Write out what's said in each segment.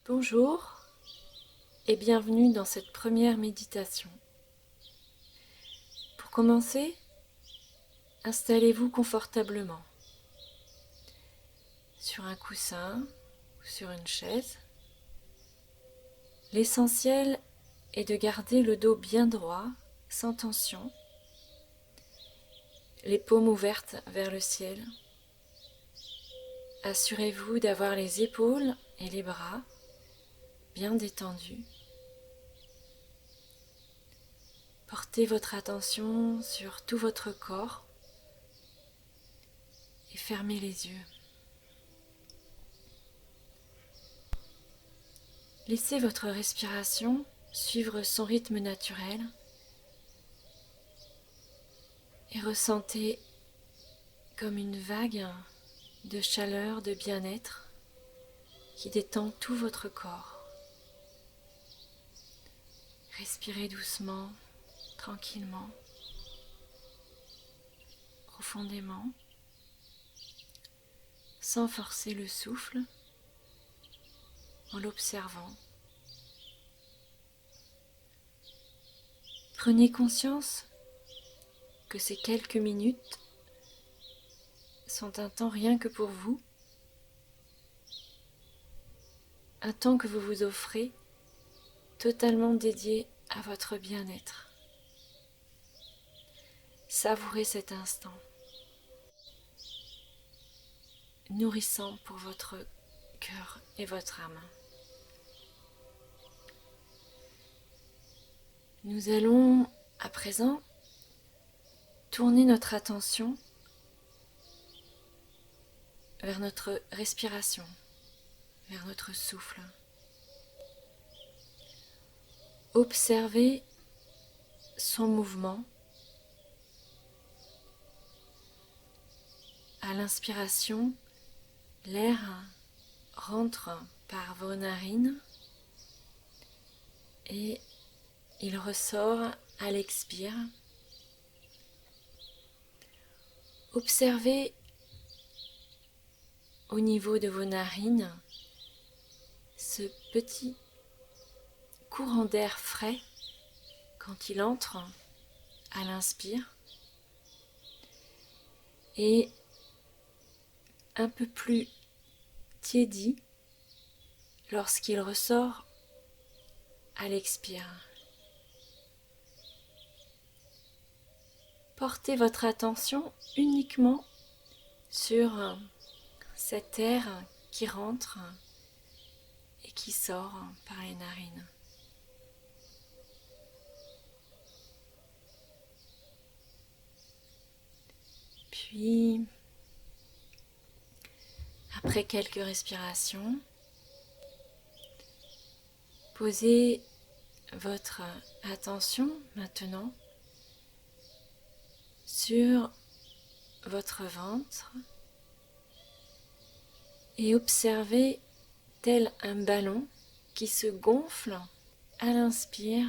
Bonjour et bienvenue dans cette première méditation. Pour commencer, installez-vous confortablement sur un coussin ou sur une chaise. L'essentiel est de garder le dos bien droit, sans tension, les paumes ouvertes vers le ciel. Assurez-vous d'avoir les épaules et les bras bien détendus. Portez votre attention sur tout votre corps et fermez les yeux. Laissez votre respiration suivre son rythme naturel et ressentez comme une vague de chaleur, de bien-être qui détend tout votre corps. Respirez doucement, tranquillement, profondément, sans forcer le souffle, en l'observant. Prenez conscience que ces quelques minutes sont un temps rien que pour vous, un temps que vous vous offrez totalement dédié à votre bien-être. Savourez cet instant, nourrissant pour votre cœur et votre âme. Nous allons à présent tourner notre attention vers notre respiration, vers notre souffle. Observez son mouvement. À l'inspiration, l'air rentre par vos narines et il ressort à l'expire. Observez au niveau de vos narines ce petit courant d'air frais quand il entre à l'inspire et un peu plus tiédi lorsqu'il ressort à l'expire. Portez votre attention uniquement sur cet air qui rentre et qui sort par les narines. Puis, après quelques respirations, posez votre attention maintenant sur votre ventre et observez tel un ballon qui se gonfle à l'inspire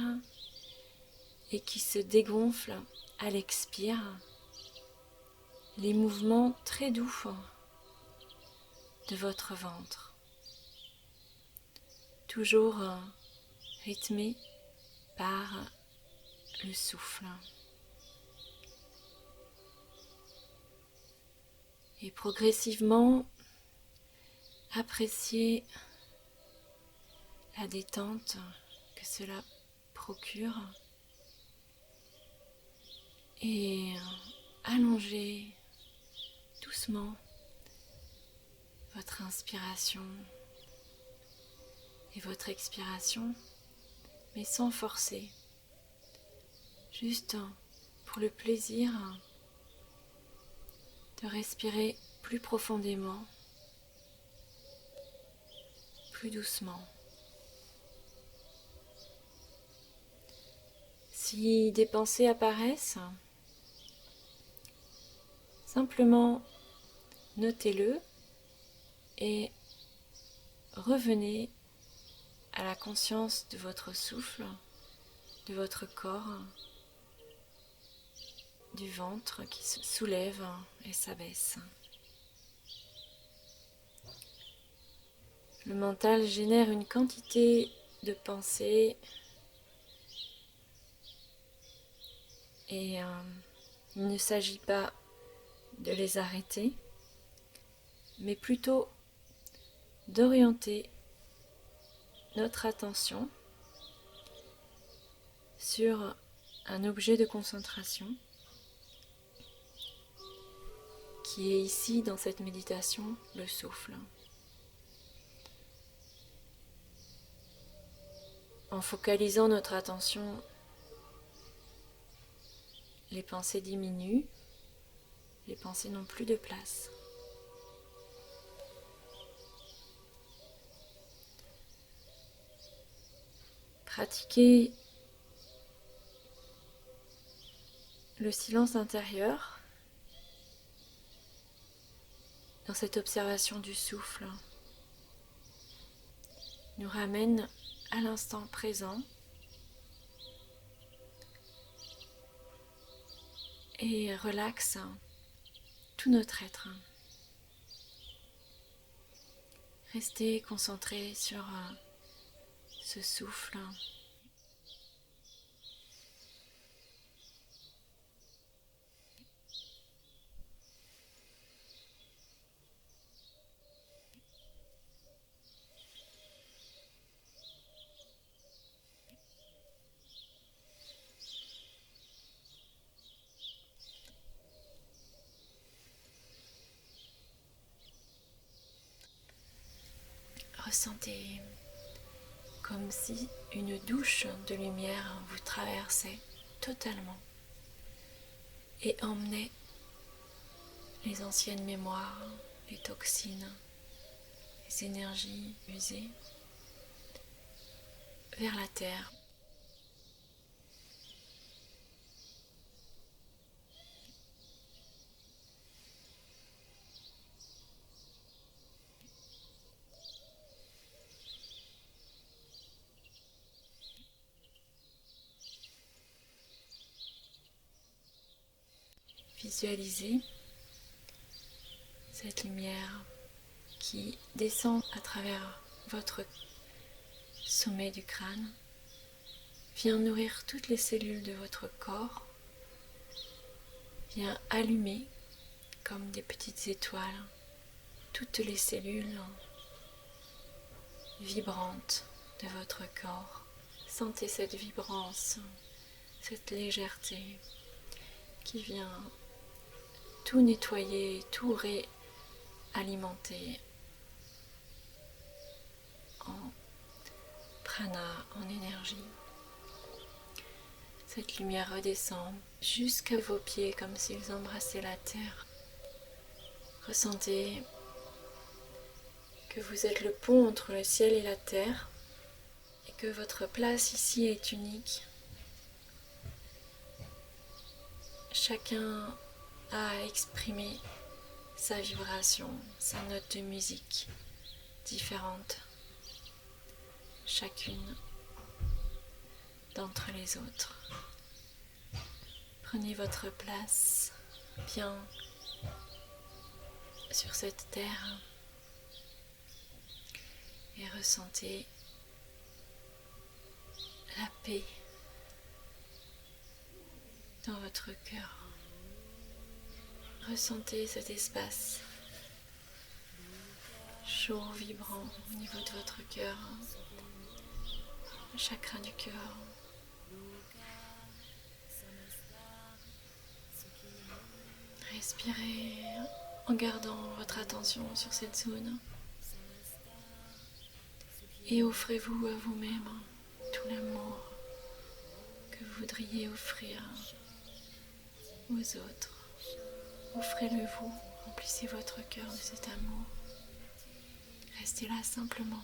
et qui se dégonfle à l'expire, les mouvements très doux de votre ventre, toujours rythmés par le souffle. Et progressivement, appréciez la détente que cela procure et allongez doucement votre inspiration et votre expiration, mais sans forcer, juste pour le plaisir de respirer plus profondément, plus doucement. Si des pensées apparaissent, simplement notez-le et revenez à la conscience de votre souffle, de votre corps, du ventre qui se soulève et s'abaisse. Le mental génère une quantité de pensées et il ne s'agit pas de les arrêter, mais plutôt d'orienter notre attention sur un objet de concentration qui est ici dans cette méditation le souffle. En focalisant notre attention, les pensées diminuent, les pensées n'ont plus de place. Pratiquez le silence intérieur dans cette observation du souffle nous ramène à l'instant présent et relaxe tout notre être. Restez concentré sur ce souffle. Ressentez comme si une douche de lumière vous traversait totalement et emmenait les anciennes mémoires, les toxines, les énergies usées vers la terre. Visualisez cette lumière qui descend à travers votre sommet du crâne, vient nourrir toutes les cellules de votre corps, vient allumer comme des petites étoiles toutes les cellules vibrantes de votre corps. Sentez cette vibrance, cette légèreté qui vient tout nettoyer, tout réalimenter en prana, en énergie. Cette lumière redescend jusqu'à vos pieds comme s'ils embrassaient la terre. Ressentez que vous êtes le pont entre le ciel et la terre et que votre place ici est unique. Chacun a à exprimer sa vibration, sa note de musique différente, chacune d'entre les autres. Prenez votre place bien sur cette terre et ressentez la paix dans votre cœur. Ressentez cet espace chaud, vibrant au niveau de votre cœur, le chakra du cœur. Respirez en gardant votre attention sur cette zone et offrez-vous à vous-même tout l'amour que vous voudriez offrir aux autres. Offrez-le vous, remplissez votre cœur de cet amour. Restez là simplement.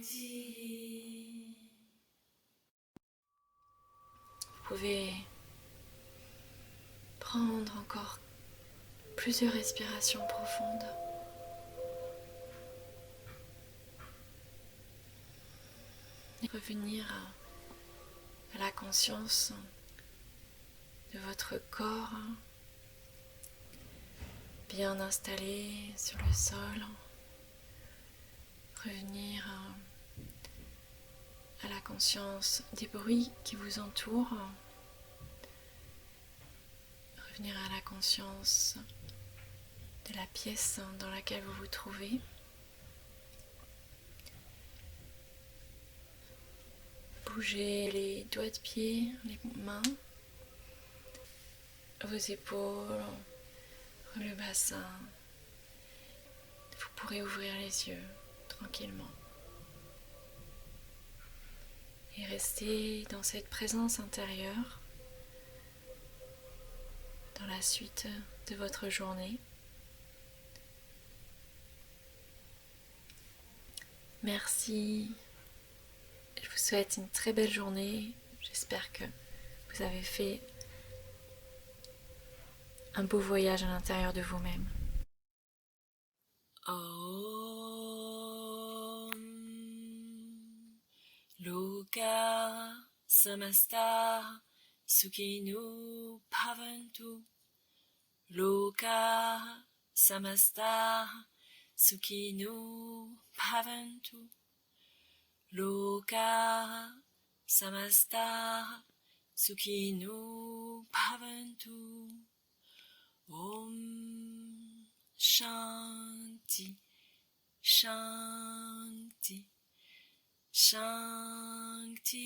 Vous pouvez prendre encore plusieurs respirations profondes. Et revenir à la conscience de votre corps bien installé sur le sol. Revenir à la conscience des bruits qui vous entourent. Revenir à la conscience de la pièce dans laquelle vous vous trouvez. Bougez les doigts de pied, les mains, vos épaules, le bassin. Vous pourrez ouvrir les yeux tranquillement. Et rester dans cette présence intérieure dans la suite de votre journée. Merci. Je vous souhaite une très belle journée. J'espère que vous avez fait un beau voyage à l'intérieur de vous-même. Om Loka Samasta Sukhino Bhavantu. Loka Samasta Sukhino Bhavantu. Loka Samasta Sukhino Bhavantu. Om Shanti Shanti Shanti.